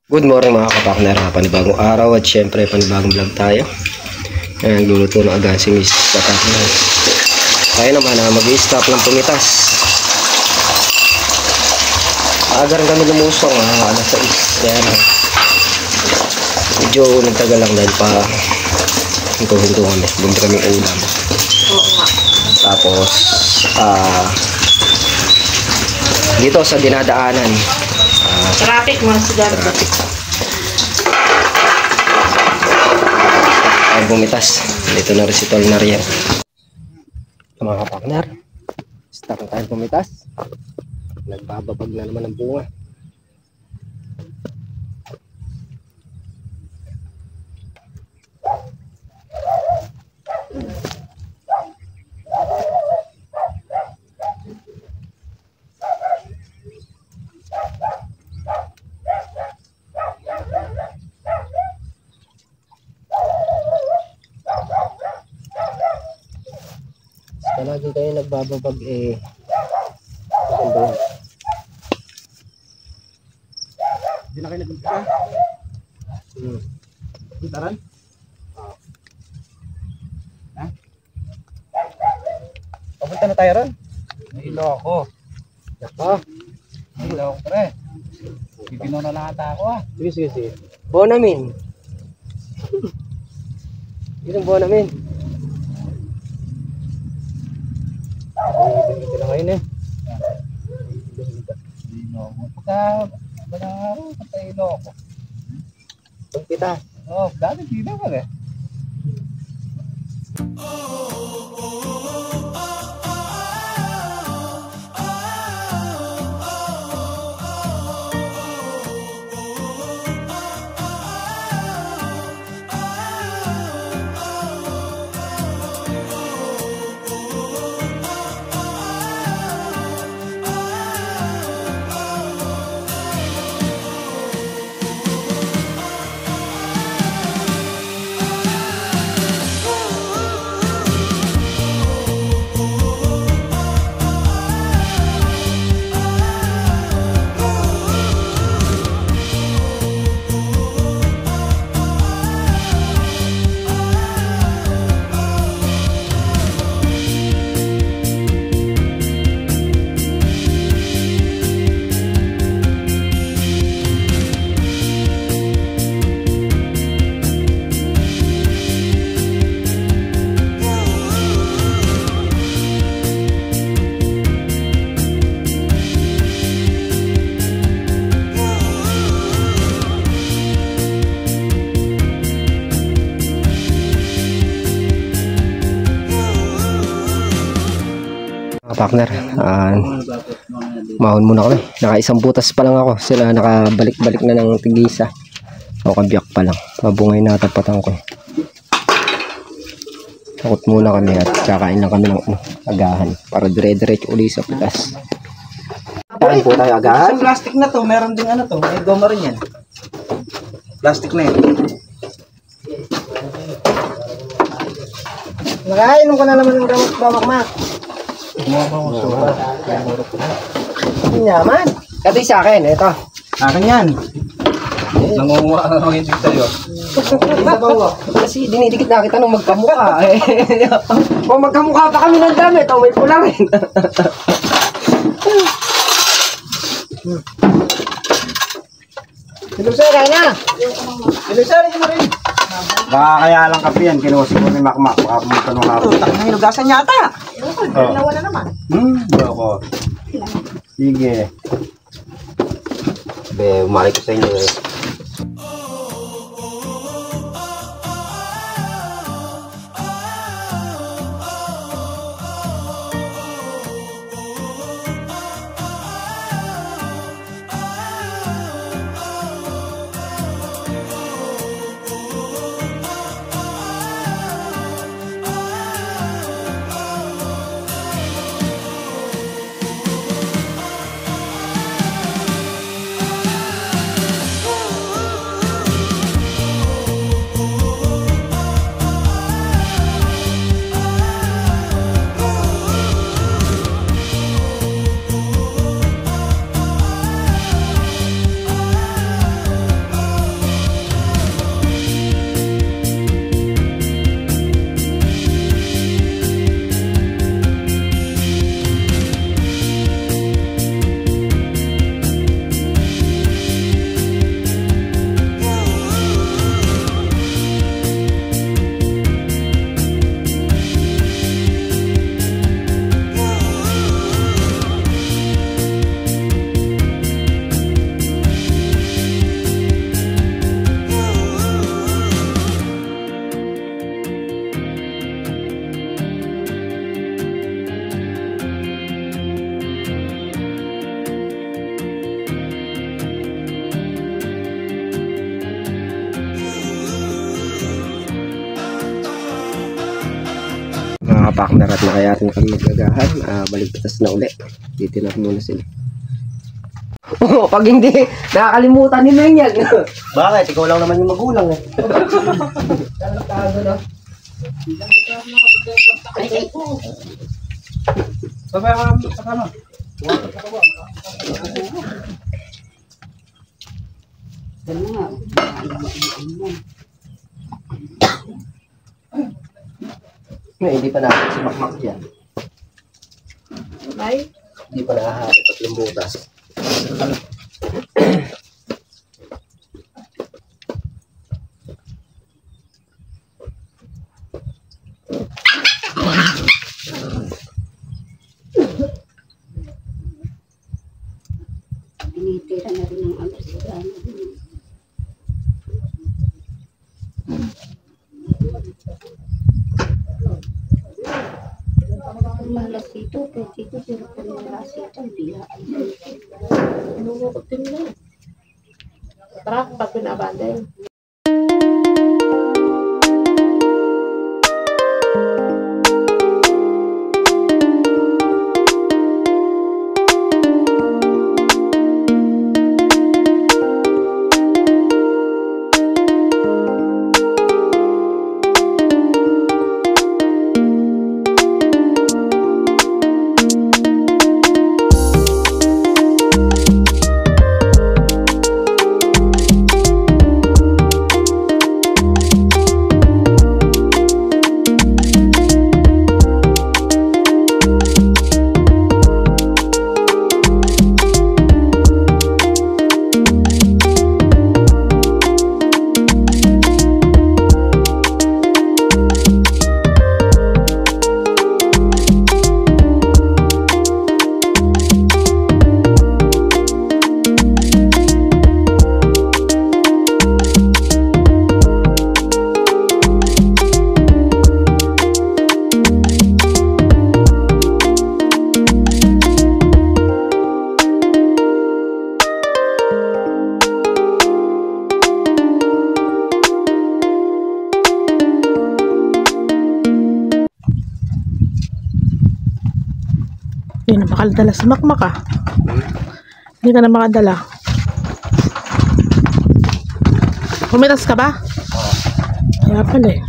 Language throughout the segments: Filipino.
Good morning mga kapakner, panibagong araw at syempre panibagong vlog tayo. Nagluluto ng agahan si Miss Kapakner. Tayo naman mag-i-stop ng pumitas. Aga rin kami lumusong, alas 6. Kaya medyo nagtagal lang dahil pa hinto-hinto kami. Bumili kami ulam. Tapos dito sa dinadaanan, traffic mga estudyante. Ang bumitas. Dito na rin si Tolnar yan. Mga kapakner, start na tayo bumitas. Nagbababag na naman ang bunga. Lagi kayo nagbababag maganda yan. Hindi na kayo nag-umpisa? Puntaran? Ha? Papunta na tayo ron? Nahilo ako. Ako? Nahilo ako pre. Pipino na lang ata ako Sige. Bonamin. Isang bonamin. Ito na ngayon Nahilo ako. Pagka balang araw, patahilo ako. Pagpita. Oo, dati dito ka rin. Partner, mahon muna kami. Naka-isang butas pa lang ako. Sila nakabalik-balik na ng tigisa. O kabiyak pa lang. Mabungay na tapatan ko. Takot muna kami at kakain lang kami ng agahan para dire-diretso uli sa pitas. Kain po tayo agahan. Sa plastic na to, meron ding ano to. May goma rin yan. Plastic na yan. Nakainom ka na naman ng gamot mak. Yaman. Kati sa akin, ito. Akin yan. Nangunguha ka naman hindi sa'yo. Kasi dinidikit na kita nung magkamukha. Kung magkamukha pa kami ng damit, may pula rin. Silusay, kaya na. Ilusari mo rin. Baka kaya lang kape yan. Kinuha siguro ni Makmak. Baka pumunta nung hapon. Tak na hinugasan yata. Nawala naman. Ako. Sige. Be, umalik ko sa inyo partner at nakayatin kami magagahan. Baligtas na uli. Titinap muna sila. Oh, pag hindi, nakakalimutan ni Meng yan. Bakit? Ikaw lang naman yung magulang eh. Hindi pa natin si Makmak yan. Ay, Hindi pa nakahari. Tatlong butas. Tinitira na rin ang Amerikano. Malas dito, pero dito pero kung malas ito, bila ay nunukot din na. Tara, pag pinabandel. Hindi na makadala si Makmak ah. Hindi ka na makadala. Pumitas ka ba? Kaya pala eh.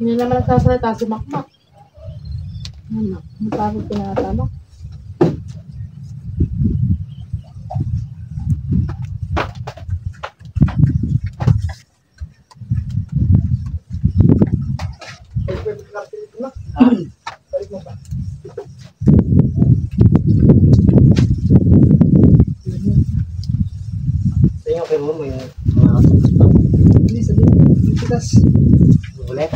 Hindi naman nagsasalita si Makmak. Ano? Ang pagod pinatama. Tingnan ko mo may Hindi, sabihin. Pitas. ulit.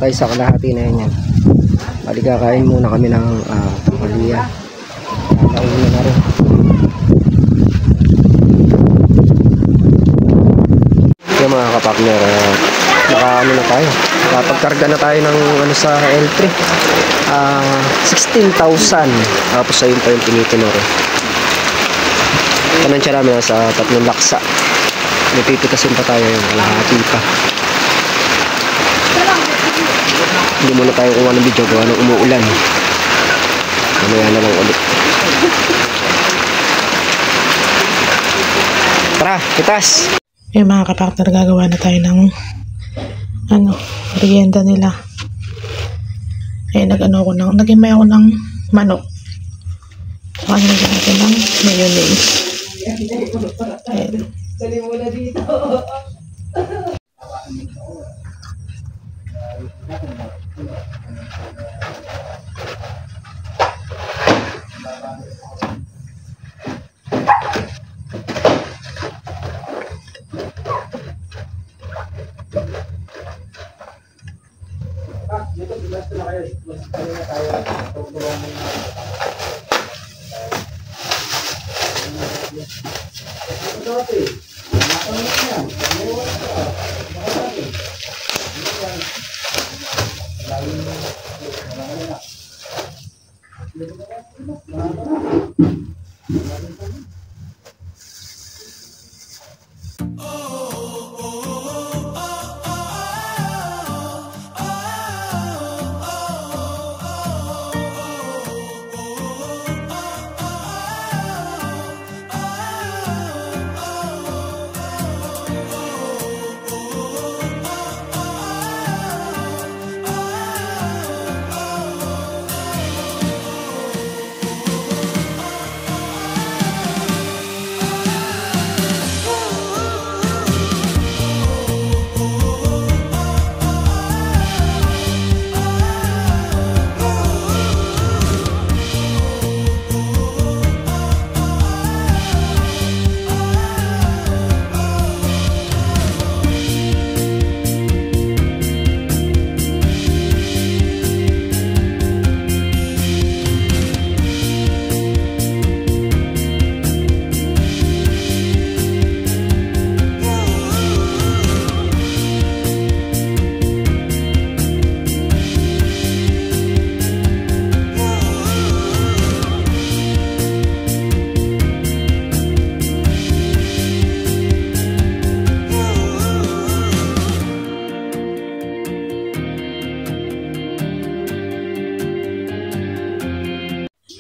tayo sa kalahati na yan. Bali kakain muna kami ng tanghalian. Nauna na rin. Yung mga kapartner, nakaano na tayo. Nakapagkarga na tayo ng ano sa L3. 16,000. Tapos ayun pa yung tinitinuro. Panansya namin sa 3 laksa. May pipitasin pa tayo yung kalahati pa. Hindi muna tayo kuha ng video gawa ng umuulan. Mamaya na lang ulit. Tara, pitas! Yung mga kapartner, gagawa na tayo ng merienda nila. Nagimay ako ng manok. Saka nagimay natin ng mayonnaise. Ayan. Dali mo na dito.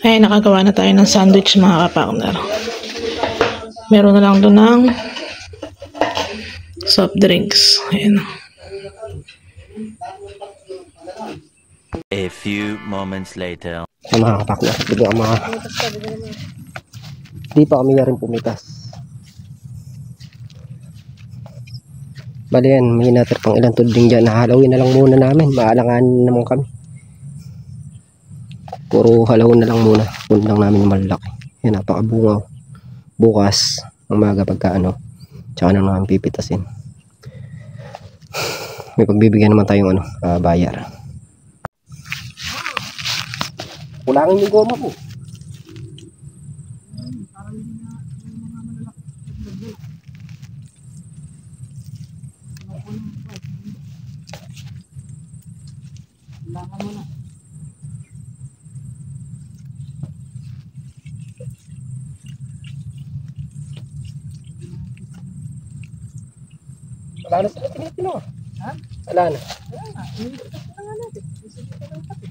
Ay, nakagawa na tayo ng sandwich mga kapartner. Meron na lang doon ng soft drinks. Ayan. A few moments later. Sa mga kapartner, di pa kami rin pumitas. Bali yan, may natin pang ilang tuding dyan. Nahalawin na lang muna namin. Maalangan naman kami. Puro halawin na lang muna. Puno lang namin yung malaki. Yan, napakabungaw. Bukas, ang maga pagka tsaka na namin pipitasin. May pagbibigyan naman tayong bayar. Kulangin yung goma po. Wala na sila tinitino. Ha? Wala na. Wala na. Iniitas na nga natin. Isipin ka ng pati.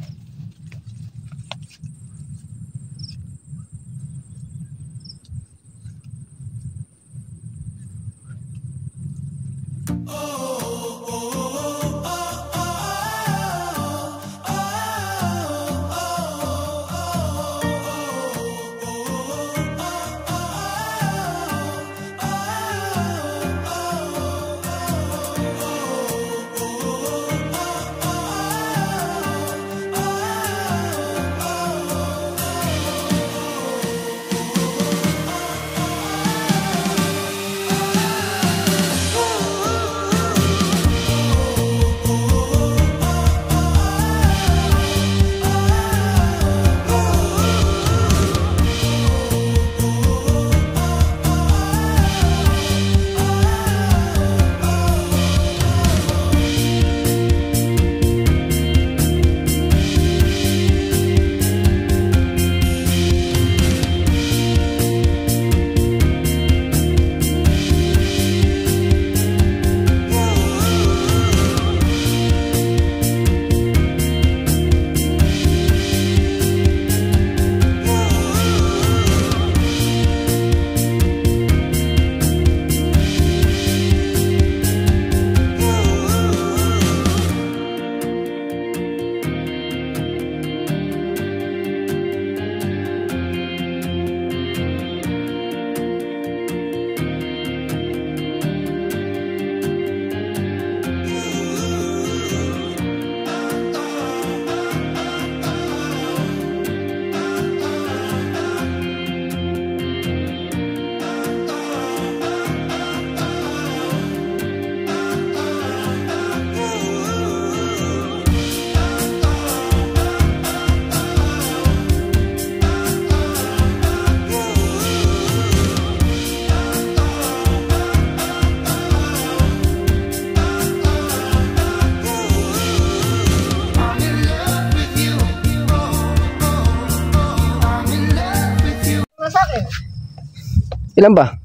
Ilan ba?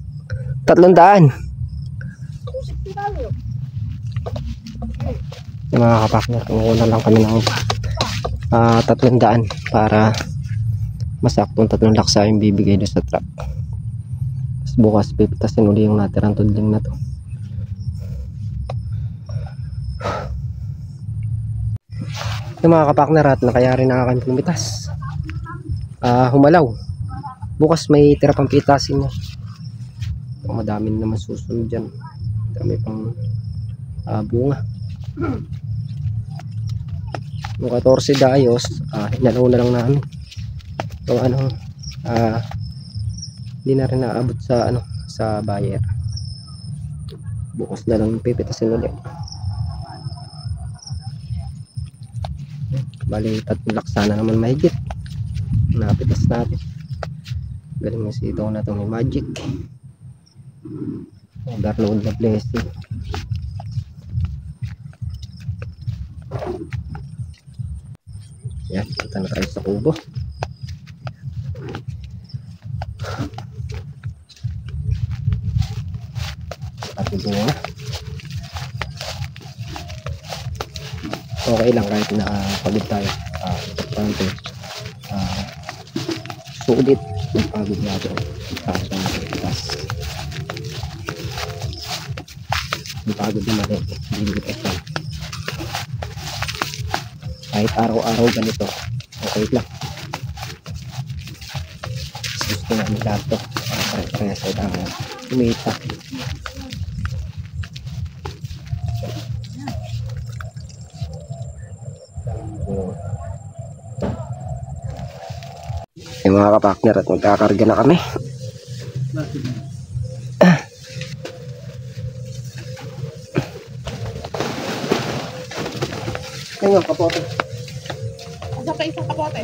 300. Yung mga kapakner, kumukuha lang kami ng 300 para masaktong 3 laksa yung bibigay doon sa truck. Tapos bukas pipitasin uli yung natirang tudling na to. Yung mga kapakner, at nakayari na kami pumitas. Humalaw. Bukas may tira pang pitasin niya. Madami naman susunod dyan. Dami pang bunga. Yung 14 dayos, hinalaw na lang namin. So hindi na rin naabot sa sa buyer. Bukas na lang pipitasin ulit. Bali 3 laksa na naman mahigit. Napitas natin. Galing na si ito na itong magic. Overload na blessing. Yan, kita na tayo sa kubo. Pati bunga. Okay lang kahit na pagod tayo. Importante. Sulit yung pagod natin. Yung pagod naman eh. Hindi kita siya. Kahit araw-araw ganito, okay lang. Gusto namin lahat to. Pare-parehas ay kumita. Yung mga kapakner, at magkakarga na kami. Ayun, kapote. Asa pa isang kapote?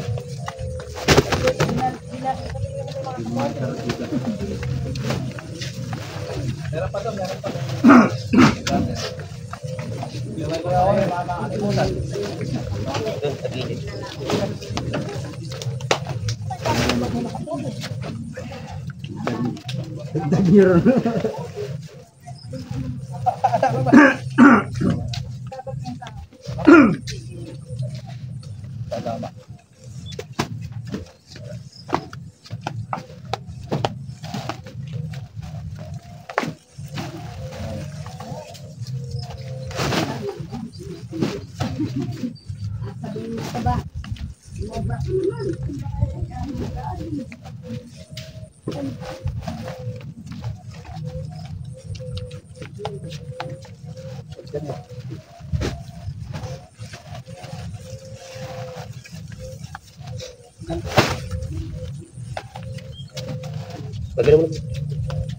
Bagay mo.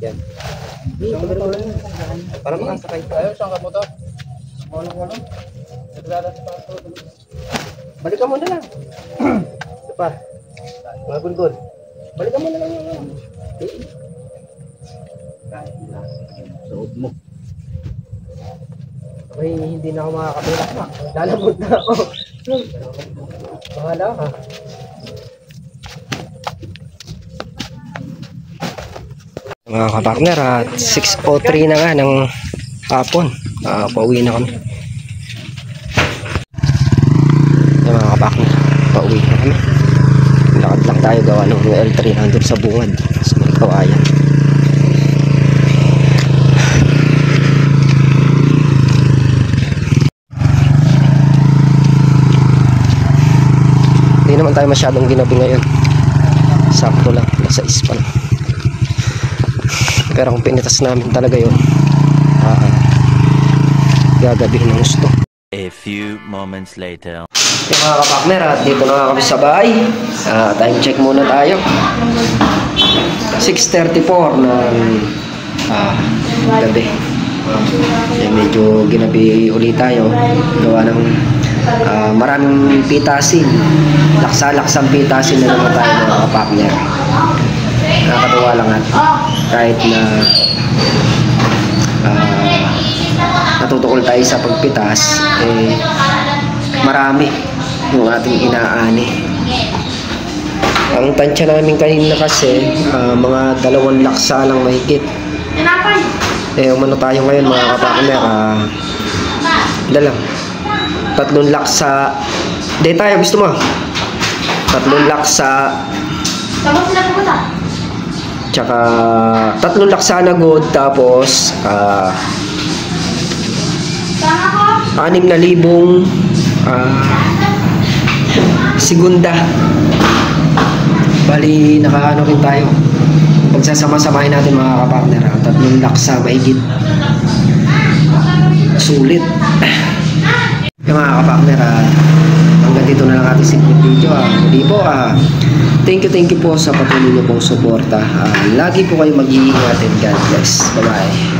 Yan. Para makasakay. Ayaw, saan ka po to? Balikan mo na lang. Ito pa. Mga gulgol. Balikan mo na lang yun. Loob mo. Ay, hindi na ako makakapilak na. Lalabot na ako. Bahala ka. Mga kapartner, at 6:03 na nga ng hapon. Pauwi na kami. Mga kapartner, pauwi na kami. Lakad lang tayo, gawa ng L3 nandun sa bungad. Sa may kawayan. Hindi naman tayo masyadong ginabi ngayon. Sakto lang, nasa ispa lang. Pero kung pinitas namin talaga yun, gagabihin ng gusto. A few moments later. Yung mga kapakner, at dito na kami sa bahay. Time check muna tayo. 6:34 ng gabi. Medyo ginabi ulit tayo. Gawa ng maraming pitasin. Laksa-laksang pitasin na naman tayo mga kapakner. Nakakatuwa lang at kahit na natutukol tayo sa pagpitas, marami yung ating inaani. Ang tansya namin kanina kasi, mga 2 laksa lang mahigit. Umano tayo ngayon mga kapakner, lang. 3 laksa. Di tayo, gusto mo? 3 laksa. Tsaka 3 laksa na good, tapos 6,000 segunda. Bali, nakaano rin tayo. Pagsasama-samahin natin mga kapartner, 3 laksa mahigit. Sulit. Yung mga kapartner, hanggang dito na lang ating simple video. Hindi po, thank you po sa patuloy niyo pong suporta. Lagi po kayo mag-iingat and God bless. Bye-bye.